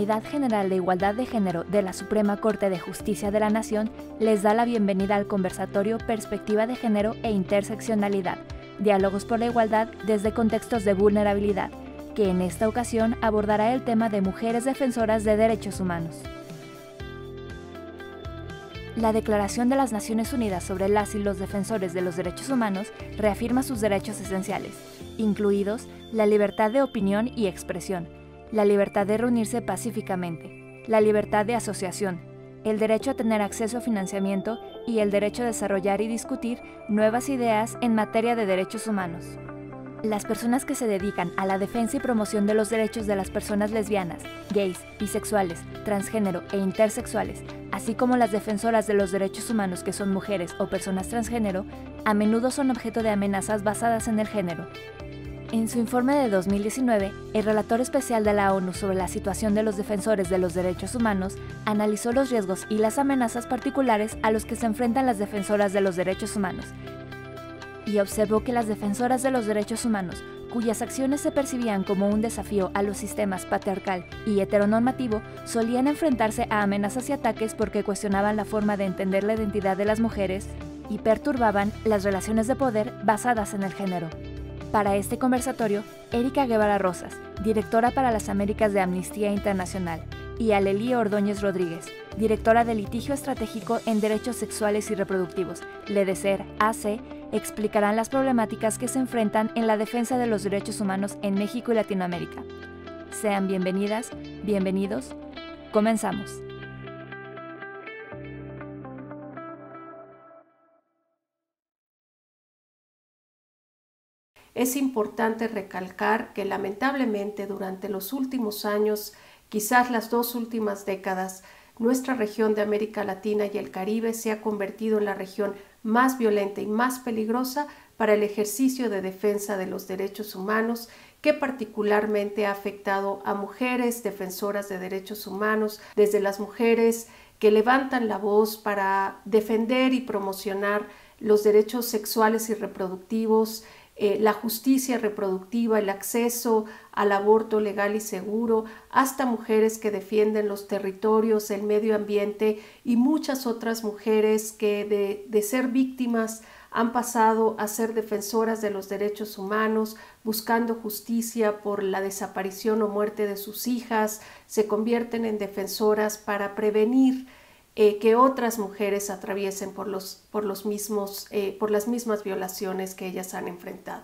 Unidad General de Igualdad de Género de la Suprema Corte de Justicia de la Nación les da la bienvenida al conversatorio Perspectiva de Género e Interseccionalidad, Diálogos por la Igualdad desde contextos de vulnerabilidad, que en esta ocasión abordará el tema de mujeres defensoras de derechos humanos. La Declaración de las Naciones Unidas sobre las y los defensores de los derechos humanos reafirma sus derechos esenciales, incluidos la libertad de opinión y expresión, la libertad de reunirse pacíficamente, la libertad de asociación, el derecho a tener acceso a financiamiento y el derecho a desarrollar y discutir nuevas ideas en materia de derechos humanos. Las personas que se dedican a la defensa y promoción de los derechos de las personas lesbianas, gays, bisexuales, transgénero e intersexuales, así como las defensoras de los derechos humanos que son mujeres o personas transgénero, a menudo son objeto de amenazas basadas en el género. En su informe de 2019, el relator especial de la ONU sobre la situación de los defensores de los derechos humanos analizó los riesgos y las amenazas particulares a los que se enfrentan las defensoras de los derechos humanos, y observó que las defensoras de los derechos humanos, cuyas acciones se percibían como un desafío a los sistemas patriarcal y heteronormativo, solían enfrentarse a amenazas y ataques porque cuestionaban la forma de entender la identidad de las mujeres y perturbaban las relaciones de poder basadas en el género. Para este conversatorio, Erika Guevara Rosas, directora para las Américas de Amnistía Internacional, y Alelí Ordóñez Rodríguez, directora de Litigio Estratégico en Derechos Sexuales y Reproductivos, LEDECER AC, explicarán las problemáticas que se enfrentan en la defensa de los derechos humanos en México y Latinoamérica. Sean bienvenidas, bienvenidos. Comenzamos. Es importante recalcar que lamentablemente durante los últimos años, quizás las 2 últimas décadas, nuestra región de América Latina y el Caribe se ha convertido en la región más violenta y más peligrosa para el ejercicio de defensa de los derechos humanos, que particularmente ha afectado a mujeres defensoras de derechos humanos, desde las mujeres que levantan la voz para defender y promocionar los derechos sexuales y reproductivos, la justicia reproductiva, el acceso al aborto legal y seguro, hasta mujeres que defienden los territorios, el medio ambiente y muchas otras mujeres que de ser víctimas han pasado a ser defensoras de los derechos humanos, buscando justicia por la desaparición o muerte de sus hijas, se convierten en defensoras para prevenir que otras mujeres atraviesen por las mismas violaciones que ellas han enfrentado.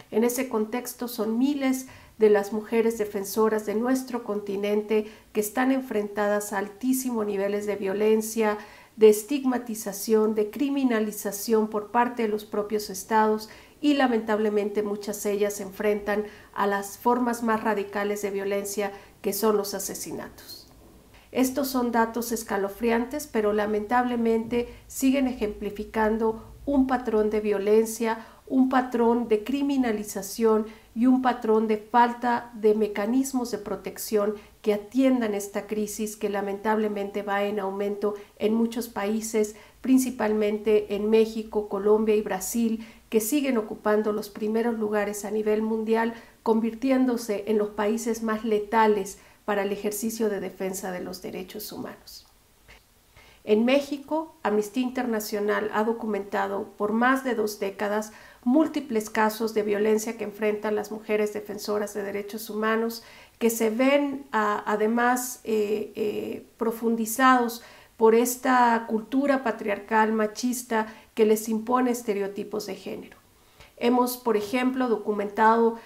En ese contexto son miles de las mujeres defensoras de nuestro continente que están enfrentadas a altísimos niveles de violencia, de estigmatización, de criminalización por parte de los propios estados y lamentablemente muchas de ellas se enfrentan a las formas más radicales de violencia que son los asesinatos. Estos son datos escalofriantes, pero lamentablemente siguen ejemplificando un patrón de violencia, un patrón de criminalización y un patrón de falta de mecanismos de protección que atiendan esta crisis que lamentablemente va en aumento en muchos países, principalmente en México, Colombia y Brasil, que siguen ocupando los primeros lugares a nivel mundial, convirtiéndose en los países más letales para el ejercicio de defensa de los derechos humanos. En México, Amnistía Internacional ha documentado por más de 2 décadas múltiples casos de violencia que enfrentan las mujeres defensoras de derechos humanos, que se ven además profundizados por esta cultura patriarcal machista que les impone estereotipos de género. Hemos, por ejemplo, documentado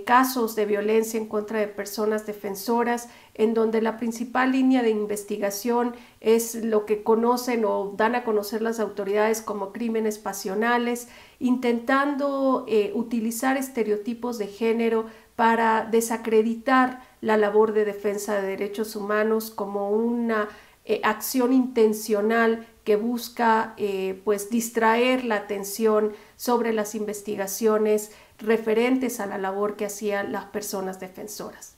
casos de violencia en contra de personas defensoras en donde la principal línea de investigación es lo que conocen o dan a conocer las autoridades como crímenes pasionales, intentando utilizar estereotipos de género para desacreditar la labor de defensa de derechos humanos como una acción intencional que busca pues distraer la atención sobre las investigaciones referentes a la labor que hacían las personas defensoras.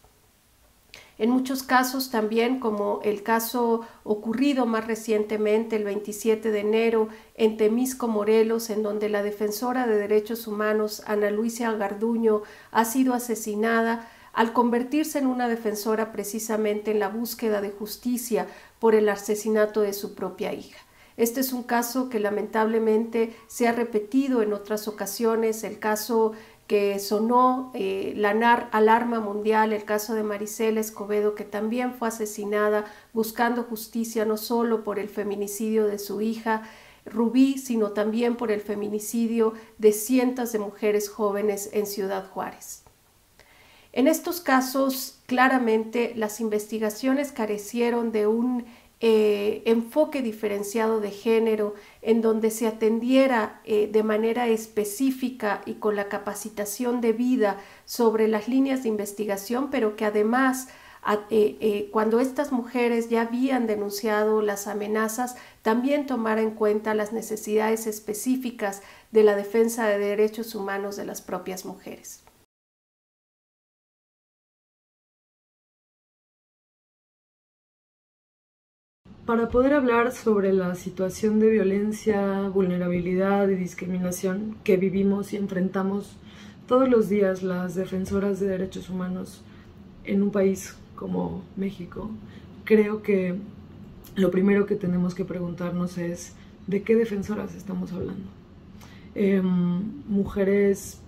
En muchos casos también, como el caso ocurrido más recientemente el 27 de enero en Temisco, Morelos, en donde la defensora de derechos humanos Ana Luisa Garduño ha sido asesinada, al convertirse en una defensora precisamente en la búsqueda de justicia por el asesinato de su propia hija. Este es un caso que lamentablemente se ha repetido en otras ocasiones, el caso que sonó la alarma mundial, el caso de Marisela Escobedo, que también fue asesinada buscando justicia no solo por el feminicidio de su hija Rubí, sino también por el feminicidio de cientos de mujeres jóvenes en Ciudad Juárez. En estos casos, claramente, las investigaciones carecieron de un enfoque diferenciado de género en donde se atendiera de manera específica y con la capacitación debida sobre las líneas de investigación, pero que además cuando estas mujeres ya habían denunciado las amenazas, también tomara en cuenta las necesidades específicas de la defensa de derechos humanos de las propias mujeres. Para poder hablar sobre la situación de violencia, vulnerabilidad y discriminación que vivimos y enfrentamos todos los días las defensoras de derechos humanos en un país como México, creo que lo primero que tenemos que preguntarnos es ¿de qué defensoras estamos hablando? Mujeres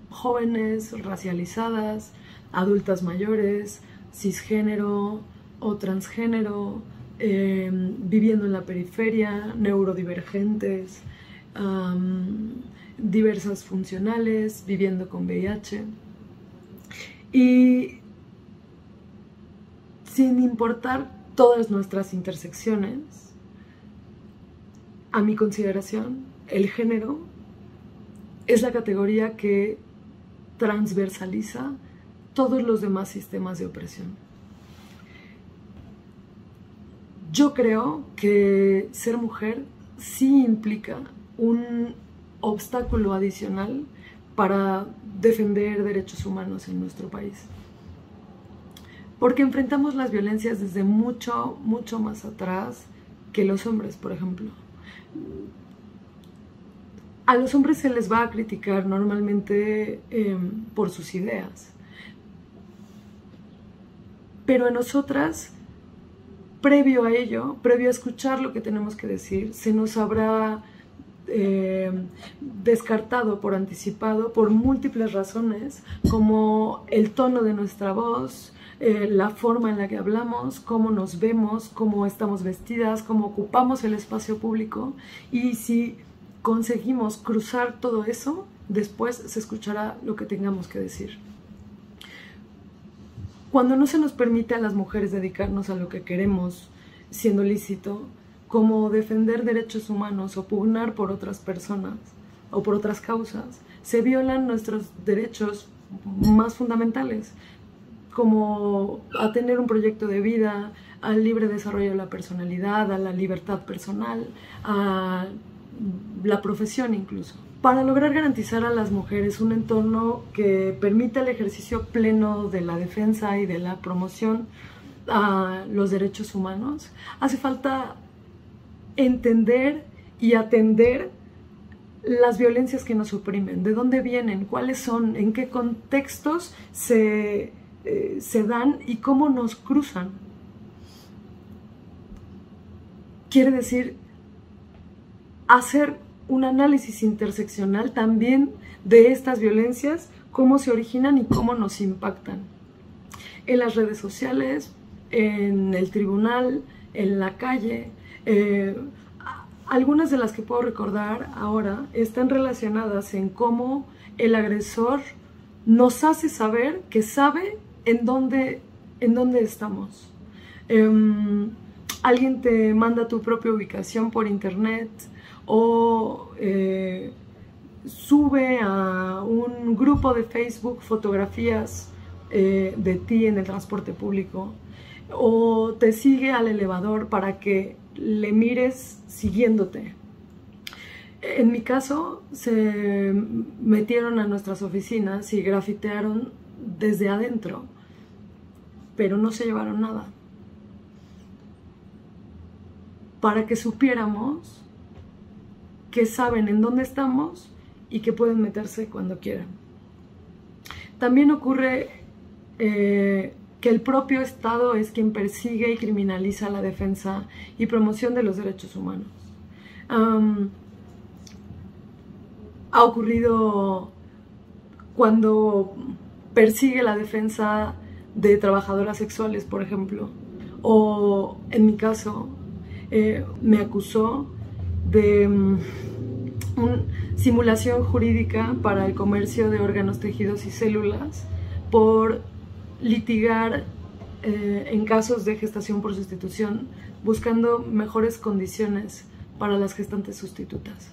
jóvenes, racializadas, adultas mayores, cisgénero o transgénero, viviendo en la periferia, neurodivergentes, diversas funcionales, viviendo con VIH. Y sin importar todas nuestras intersecciones, a mi consideración, el género es la categoría que transversaliza todos los demás sistemas de opresión. Yo creo que ser mujer sí implica un obstáculo adicional para defender derechos humanos en nuestro país. Porque enfrentamos las violencias desde mucho más atrás que los hombres, por ejemplo. A los hombres se les va a criticar normalmente por sus ideas. Pero a nosotras, previo a ello, previo a escuchar lo que tenemos que decir, se nos habrá descartado por anticipado por múltiples razones, como el tono de nuestra voz, la forma en la que hablamos, cómo nos vemos, cómo estamos vestidas, cómo ocupamos el espacio público. Y si conseguimos cruzar todo eso, después se escuchará lo que tengamos que decir. Cuando no se nos permite a las mujeres dedicarnos a lo que queremos, siendo lícito, como defender derechos humanos o pugnar por otras personas o por otras causas, se violan nuestros derechos más fundamentales, como a tener un proyecto de vida, al libre desarrollo de la personalidad, a la libertad personal, a la profesión incluso. Para lograr garantizar a las mujeres un entorno que permita el ejercicio pleno de la defensa y de la promoción a los derechos humanos, hace falta entender y atender las violencias que nos oprimen, de dónde vienen, cuáles son, en qué contextos se dan y cómo nos cruzan. Quiere decir hacer un análisis interseccional también de estas violencias, cómo se originan y cómo nos impactan. En las redes sociales, en el tribunal, en la calle. Algunas de las que puedo recordar ahora están relacionadas en cómo el agresor nos hace saber que sabe en dónde estamos. Alguien te manda tu propia ubicación por internet o sube a un grupo de Facebook fotografías de ti en el transporte público, o te sigue al elevador para que le mires siguiéndote. En mi caso, se metieron a nuestras oficinas y grafitearon desde adentro, pero no se llevaron nada. Para que supiéramos que saben en dónde estamos y que pueden meterse cuando quieran. También ocurre que el propio Estado es quien persigue y criminaliza la defensa y promoción de los derechos humanos. Ha ocurrido cuando persigue la defensa de trabajadoras sexuales, por ejemplo, o en mi caso me acusó de simulación jurídica para el comercio de órganos, tejidos y células por litigar en casos de gestación por sustitución, buscando mejores condiciones para las gestantes sustitutas.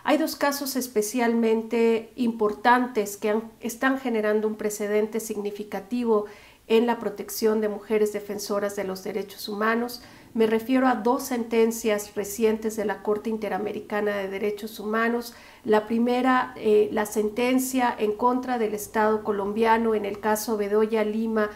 Hay dos casos especialmente importantes que están generando un precedente significativo en la protección de mujeres defensoras de los derechos humanos. Me refiero a dos sentencias recientes de la Corte Interamericana de Derechos Humanos. La primera, la sentencia en contra del Estado colombiano en el caso Bedoya Lima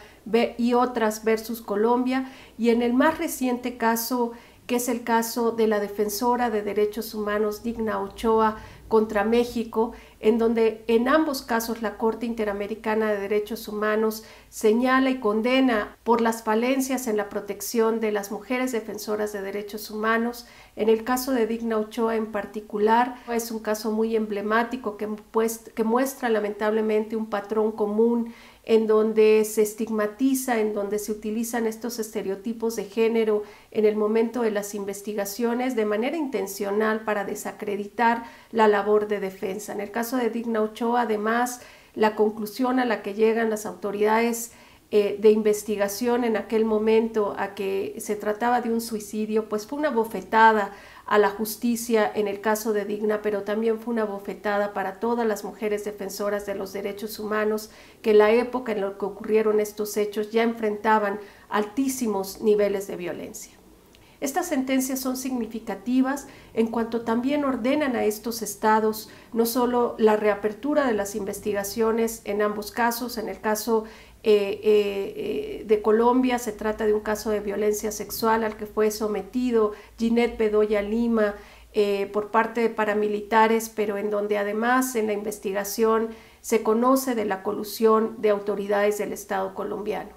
y otras versus Colombia, y en el más reciente caso, que es el caso de la defensora de derechos humanos Digna Ochoa contra México, en donde en ambos casos la Corte Interamericana de Derechos Humanos señala y condena por las falencias en la protección de las mujeres defensoras de derechos humanos. En el caso de Digna Ochoa en particular, es un caso muy emblemático que muestra lamentablemente un patrón común en donde se estigmatiza, en donde se utilizan estos estereotipos de género en el momento de las investigaciones de manera intencional para desacreditar la labor de defensa. En el caso de Digna Ochoa, además, la conclusión a la que llegan las autoridades de investigación en aquel momento a que se trataba de un suicidio, pues fue una bofetada a la justicia en el caso de Digna, pero también fue una bofetada para todas las mujeres defensoras de los derechos humanos que en la época en la que ocurrieron estos hechos ya enfrentaban altísimos niveles de violencia. Estas sentencias son significativas en cuanto también ordenan a estos estados no solo la reapertura de las investigaciones en ambos casos. En el caso de Colombia se trata de un caso de violencia sexual al que fue sometido Ginette Bedoya Lima por parte de paramilitares, pero en donde además en la investigación se conoce de la colusión de autoridades del Estado colombiano.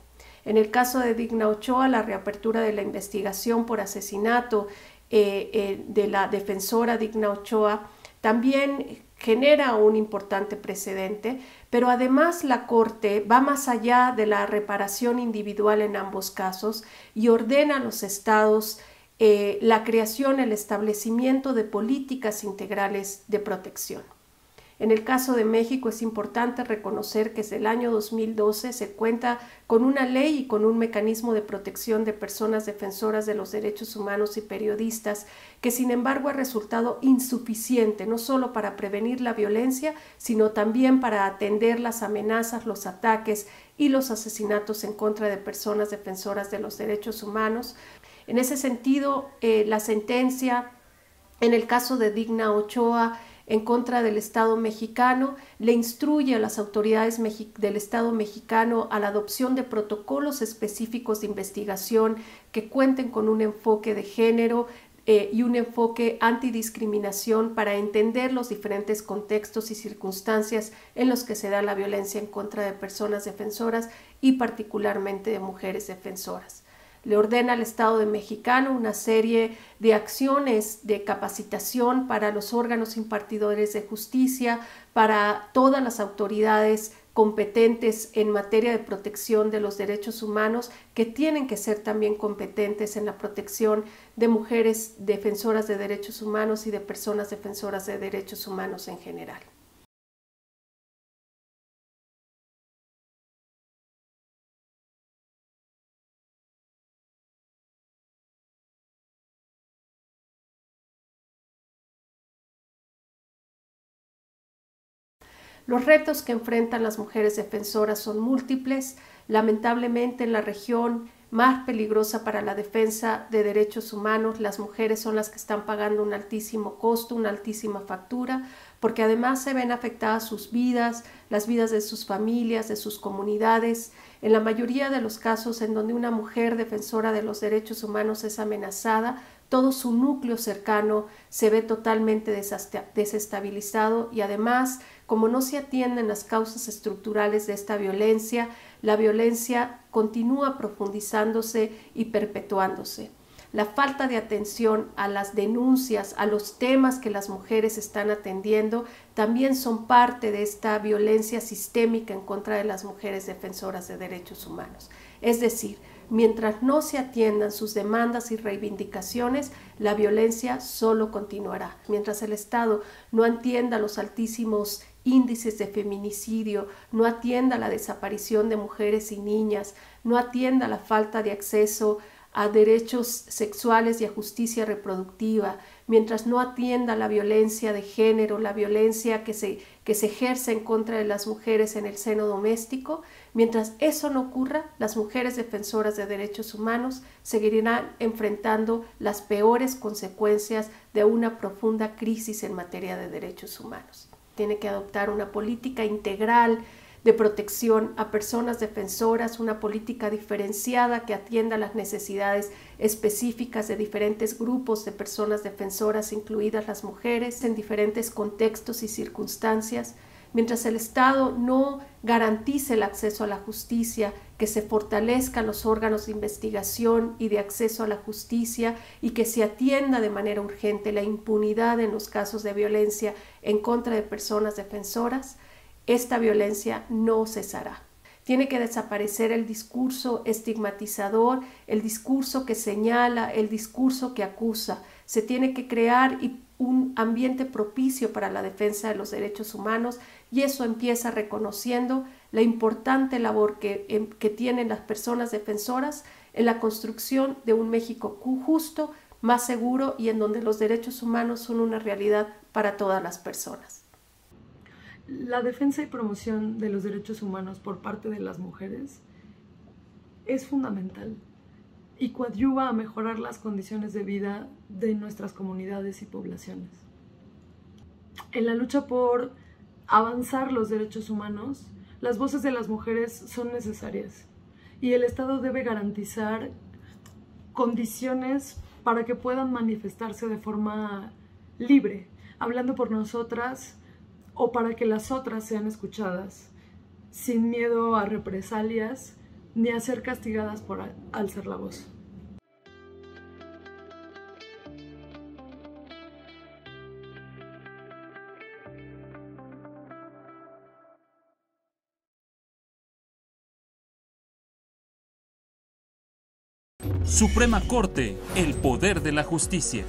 En el caso de Digna Ochoa, la reapertura de la investigación por asesinato de la defensora Digna Ochoa también genera un importante precedente, pero además la Corte va más allá de la reparación individual en ambos casos y ordena a los estados la creación, el establecimiento de políticas integrales de protección. En el caso de México es importante reconocer que desde el año 2012 se cuenta con una ley y con un mecanismo de protección de personas defensoras de los derechos humanos y periodistas que sin embargo ha resultado insuficiente no solo para prevenir la violencia, sino también para atender las amenazas, los ataques y los asesinatos en contra de personas defensoras de los derechos humanos. En ese sentido, la sentencia en el caso de Digna Ochoa en contra del Estado mexicano le instruye a las autoridades del Estado mexicano a la adopción de protocolos específicos de investigación que cuenten con un enfoque de género y un enfoque antidiscriminación para entender los diferentes contextos y circunstancias en los que se da la violencia en contra de personas defensoras y particularmente de mujeres defensoras. Le ordena al Estado mexicano una serie de acciones de capacitación para los órganos impartidores de justicia, para todas las autoridades competentes en materia de protección de los derechos humanos, que tienen que ser también competentes en la protección de mujeres defensoras de derechos humanos y de personas defensoras de derechos humanos en general. Los retos que enfrentan las mujeres defensoras son múltiples. Lamentablemente, en la región más peligrosa para la defensa de derechos humanos, las mujeres son las que están pagando un altísimo costo, una altísima factura, porque además se ven afectadas sus vidas, las vidas de sus familias, de sus comunidades. En la mayoría de los casos en donde una mujer defensora de los derechos humanos es amenazada, todo su núcleo cercano se ve totalmente desestabilizado y además, como no se atienden las causas estructurales de esta violencia, la violencia continúa profundizándose y perpetuándose. La falta de atención a las denuncias, a los temas que las mujeres están atendiendo, también son parte de esta violencia sistémica en contra de las mujeres defensoras de derechos humanos. Es decir, mientras no se atiendan sus demandas y reivindicaciones, la violencia solo continuará. Mientras el Estado no atienda los altísimos índices de feminicidio, no atienda la desaparición de mujeres y niñas, no atienda la falta de acceso a derechos sexuales y a justicia reproductiva, mientras no atienda la violencia de género, la violencia que se ejerce en contra de las mujeres en el seno doméstico, mientras eso no ocurra, las mujeres defensoras de derechos humanos seguirán enfrentando las peores consecuencias de una profunda crisis en materia de derechos humanos. Tiene que adoptar una política integral de protección a personas defensoras, una política diferenciada que atienda las necesidades específicas de diferentes grupos de personas defensoras, incluidas las mujeres, en diferentes contextos y circunstancias. Mientras el Estado no garantice el acceso a la justicia, que se fortalezcan los órganos de investigación y de acceso a la justicia y que se atienda de manera urgente la impunidad en los casos de violencia en contra de personas defensoras, esta violencia no cesará. Tiene que desaparecer el discurso estigmatizador, el discurso que señala, el discurso que acusa. Se tiene que crear un ambiente propicio para la defensa de los derechos humanos y eso empieza reconociendo la importante labor que tienen las personas defensoras en la construcción de un México justo, más seguro y en donde los derechos humanos son una realidad para todas las personas. La defensa y promoción de los derechos humanos por parte de las mujeres es fundamental y coadyuva a mejorar las condiciones de vida de nuestras comunidades y poblaciones. En la lucha por avanzar los derechos humanos, las voces de las mujeres son necesarias y el Estado debe garantizar condiciones para que puedan manifestarse de forma libre, hablando por nosotras, o para que las otras sean escuchadas, sin miedo a represalias ni a ser castigadas por alzar la voz. Suprema Corte, el poder de la justicia.